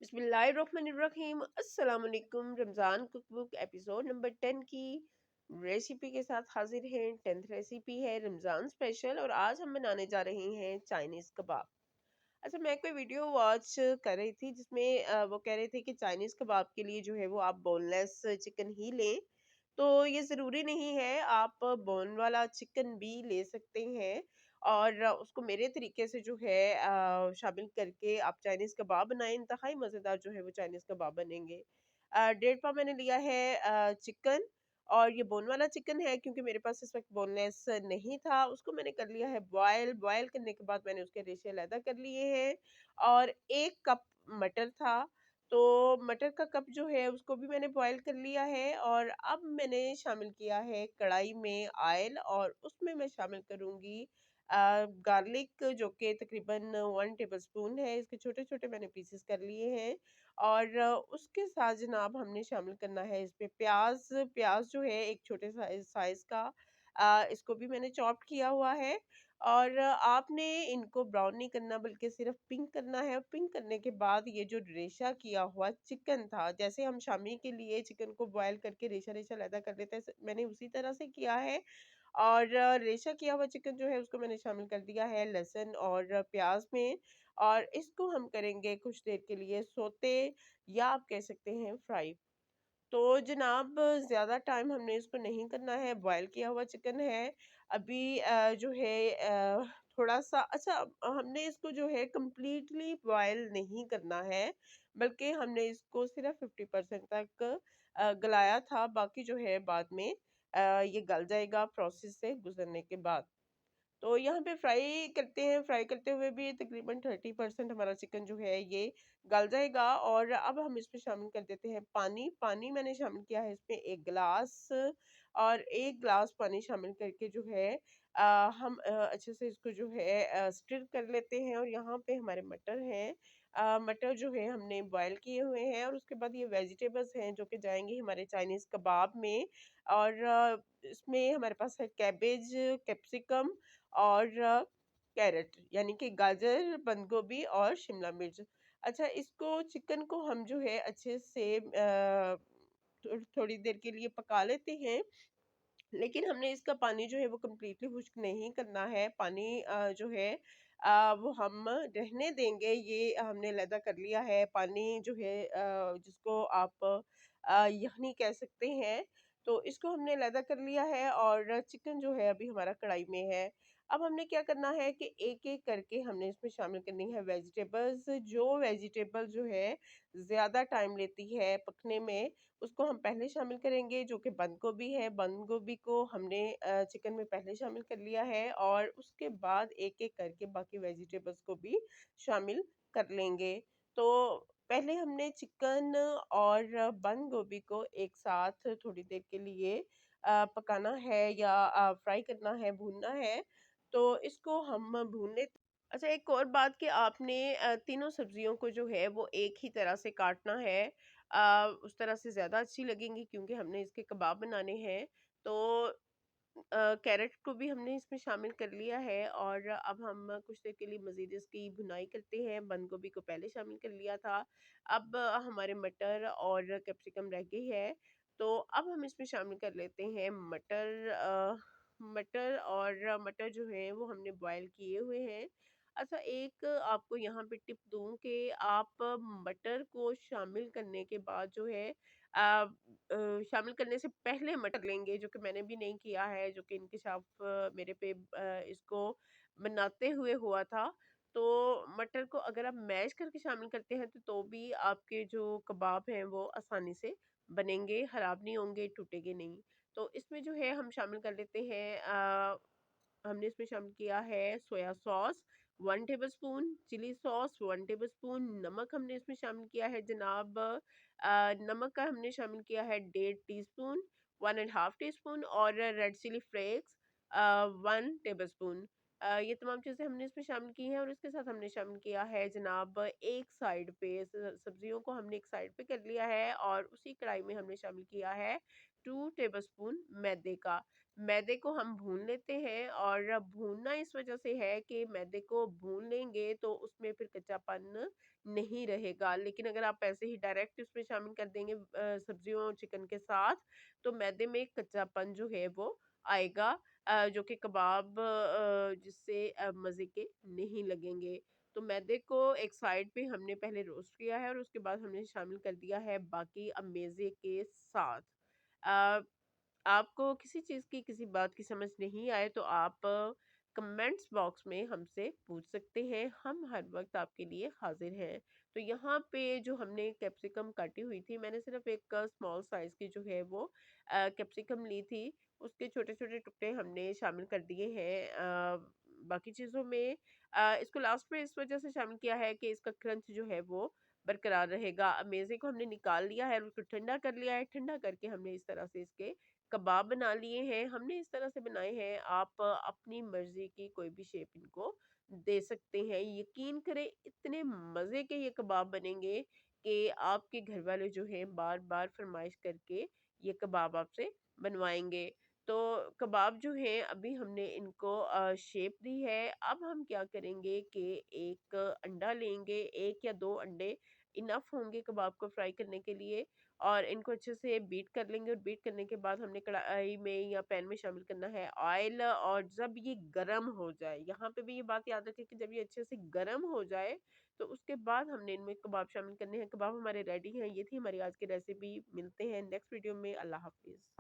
बिस्मिल्लाहिर्रहमानिर्रहीम अस्सलाम वालेकुम। रमज़ान कुकबुक एपिसोड नंबर 10 की रेसिपी के साथ हाजिर हैं। 10th रेसिपी है रमज़ान स्पेशल और आज हम बनाने जा रहे हैं चाइनीज़ कबाब। अच्छा, मैं कोई वीडियो वॉच कर रही थी जिसमें वो कह रहे थे कि चाइनीज़ कबाब के लिए जो है वो आप बोनलेस चिकन ही लें। तो ये ज़रूरी नहीं है, आप बोन वाला चिकन भी ले सकते हैं और उसको मेरे तरीके से जो है शामिल करके आप चाइनीज़ कबाब बनाएँ, इंतहाई मज़ेदार जो है वो चाइनीज़ कबाब बनेंगे। 1.5 पाव मैंने लिया है चिकन और ये बोन वाला चिकन है क्योंकि मेरे पास इस वक़्त बोनलेस नहीं था। उसको मैंने कर लिया है बॉयल, बॉयल करने के बाद मैंने उसके रेशे अलहदा कर लिए हैं और 1 कप मटर था, तो मटर का कप जो है उसको भी मैंने बॉयल कर लिया है और अब मैंने शामिल किया है कढ़ाई में ऑयल और उसमें मैं शामिल करूँगी गार्लिक जो कि तकरीबन 1 टेबलस्पून है। इसके छोटे-छोटे मैंने पीसेस कर लिए हैं और उसके साथ जनाब हमने शामिल करना है इसमें प्याज़। प्याज़ जो है एक छोटे साइज़ का इसको भी मैंने चॉप्ड किया हुआ है और आपने इनको ब्राउन नहीं करना बल्कि सिर्फ़ पिंक करना है। पिंक करने के बाद ये जो रेशा किया हुआ चिकन था, जैसे हम शामी के लिए चिकन को बॉयल करके रेशा-रेशा अलहदा कर लेते हैं, मैंने उसी तरह से किया है और रेशा किया हुआ चिकन जो है उसको मैंने शामिल कर दिया है लहसुन और प्याज़ में और इसको हम करेंगे कुछ देर के लिए सोते या आप कह सकते हैं फ्राई। तो जनाब ज़्यादा टाइम हमने इसको नहीं करना है, बॉयल किया हुआ चिकन है। अभी जो है थोड़ा-सा अच्छा हमने इसको जो है कंप्लीटली बॉयल नहीं करना है, बल्कि हमने इसको सिर्फ़ 50% तक गलाया था, बाकी जो है बाद में ये गल जाएगा प्रोसेस से गुज़रने के बाद। तो यहाँ पे फ्राई करते हैं, फ्राई करते हुए भी तकरीबन 30% हमारा चिकन जो है ये गल जाएगा और अब हम इसमें शामिल कर देते हैं पानी। पानी मैंने शामिल किया है इसमें 1 गिलास और 1 गिलास पानी शामिल करके जो है हम अच्छे से इसको जो है स्टिर कर लेते हैं और यहाँ पे हमारे मटर हैं। मटर जो है हमने बॉयल किए हुए हैं और उसके बाद ये वेजिटेबल्स हैं जो कि जाएँगी हमारे चाइनीज़ कबाब में और इसमें हमारे पास है कैबेज, कैप्सिकम और कैरट यानी कि गाजर, बंद गोभी और शिमला मिर्च। अच्छा, इसको चिकन को हम जो है अच्छे से थोड़ी देर के लिए पका लेते हैं, लेकिन हमने इसका पानी जो है वो कंप्लीटली खुश्क नहीं करना है। पानी जो है वो हम रहने देंगे। ये हमने अलहदा कर लिया है। पानी जो है जिसको आप यखनी कह सकते हैं, तो इसको हमने अलहदा कर लिया है और चिकन जो है अभी हमारा कढ़ाई में है। अब हमने क्या करना है कि एक-एक करके हमने इसमें शामिल करनी है वेजिटेबल्स। जो वेजिटेबल जो है ज़्यादा टाइम लेती है पकने में, उसको हम पहले शामिल करेंगे जो कि बंद गोभी है। बंद गोभी को हमने चिकन में पहले शामिल कर लिया है और उसके बाद एक-एक करके बाकी वेजिटेबल्स को भी शामिल कर लेंगे। तो पहले हमने चिकन और बंद गोभी को एक साथ थोड़ी देर के लिए पकाना है या फ्राई करना है, भूनना है। तो इसको हम भून लेते। अच्छा, एक और बात कि आपने तीनों सब्जियों को जो है वो एक ही तरह से काटना है। उस तरह से ज़्यादा अच्छी लगेंगी क्योंकि हमने इसके कबाब बनाने हैं। तो कैरेट को भी हमने इसमें शामिल कर लिया है और अब हम कुछ देर के लिए मज़ीद इसकी भुनाई करते हैं। बंद गोभी को पहले शामिल कर लिया था। अब हमारे मटर और कैप्सिकम रह गई है। तो अब हम इसमें शामिल कर लेते हैं मटर। मटर और मटर जो है वो हमने बॉयल किए हुए हैं। अच्छा, एक आपको यहाँ पे टिप दूँ कि आप मटर को शामिल करने के बाद जो है शामिल करने से पहले मटर लेंगे, जो कि मैंने भी नहीं किया है, जो कि इंकशाफ मेरे पे इसको बनाते हुए हुआ था। तो मटर को अगर आप मैश करके शामिल करते हैं तो भी आपके जो कबाब हैं वो आसानी से बनेंगे, खराब नहीं होंगे, टूटेंगे नहीं। तो इसमें जो है हम शामिल कर लेते हैं हमने इसमें शामिल किया है soya sauce 1 tablespoon, chilli sauce 1 tablespoon, नमक हमने इसमें शामिल किया है जनाब नमक का हमने शामिल किया है 1.5 टीस्पून, 1 एंड हाफ टीस्पून और रेड चिली फ्लेक्स 1 टेबलस्पून। ये तमाम चीज़ें हमने इसमें शामिल की हैं और इसके साथ हमने शामिल किया है जनाब एक साइड पे सब्जियों को हमने एक साइड पे कर लिया है और उसी कढ़ाई में हमने शामिल किया है 2 टेबलस्पून मैदे का। मैदे को हम भून लेते हैं और भूनना इस वजह से है कि मैदे को भून लेंगे तो उसमें फिर कच्चापन नहीं रहेगा, लेकिन अगर आप ऐसे ही डायरेक्ट उसमें शामिल कर देंगे सब्जियों चिकन के साथ तो मैदे में कच्चापन जो है वो आएगा, जो कि कबाब जिससे मज़े के नहीं लगेंगे। तो मैदे को एक साइड पे हमने पहले रोस्ट किया है और उसके बाद हमने शामिल कर दिया है बाकी अमेज़े के साथ। अ, आपको किसी चीज़ की किसी बात की समझ नहीं आए तो आप कमेंट्स बॉक्स में हमसे पूछ सकते हैं, हम हर वक्त आपके लिए हाजिर हैं। तो यहाँ पे जो हमने कैप्सिकम काटी हुई थी, मैंने सिर्फ एक स्मॉल साइज़ की जो है वो कैप्सिकम ली थी, उसके छोटे-छोटे टुकड़े हमने शामिल कर दिए हैं बाकी चीज़ों में। इसको लास्ट में इस वजह से शामिल किया है कि इसका क्रंच जो है वो बरकरार रहेगा। अमेज़े को हमने निकाल लिया है और उसको ठंडा कर लिया है, ठंडा करके हमने इस तरह से इसके कबाब बना लिए हैं। हमने इस तरह से बनाए हैं, आप अपनी मर्ज़ी की कोई भी शेप इनको दे सकते हैं। यकीन करें इतने मज़े के ये कबाब बनेंगे कि आपके घर वाले जो हैं बार-बार फ़रमाइश करके ये कबाब आपसे बनवाएँगे। तो कबाब जो हैं अभी हमने इनको शेप दी है। अब हम क्या करेंगे कि एक अंडा लेंगे, 1 या 2 अंडे इनफ होंगे कबाब को फ्राई करने के लिए और इनको अच्छे से बीट कर लेंगे और बीट करने के बाद हमने कढ़ाई में या पैन में शामिल करना है ऑयल और जब ये गरम हो जाए, यहाँ पे भी ये बात याद रखें कि जब ये अच्छे से गरम हो जाए तो उसके बाद हमने इनमें कबाब शामिल करने हैं। कबाब हमारे रेडी हैं। ये थी हमारी आज की रेसिपी। मिलते हैं नेक्स्ट वीडियो में। अल्लाह हाफिज़।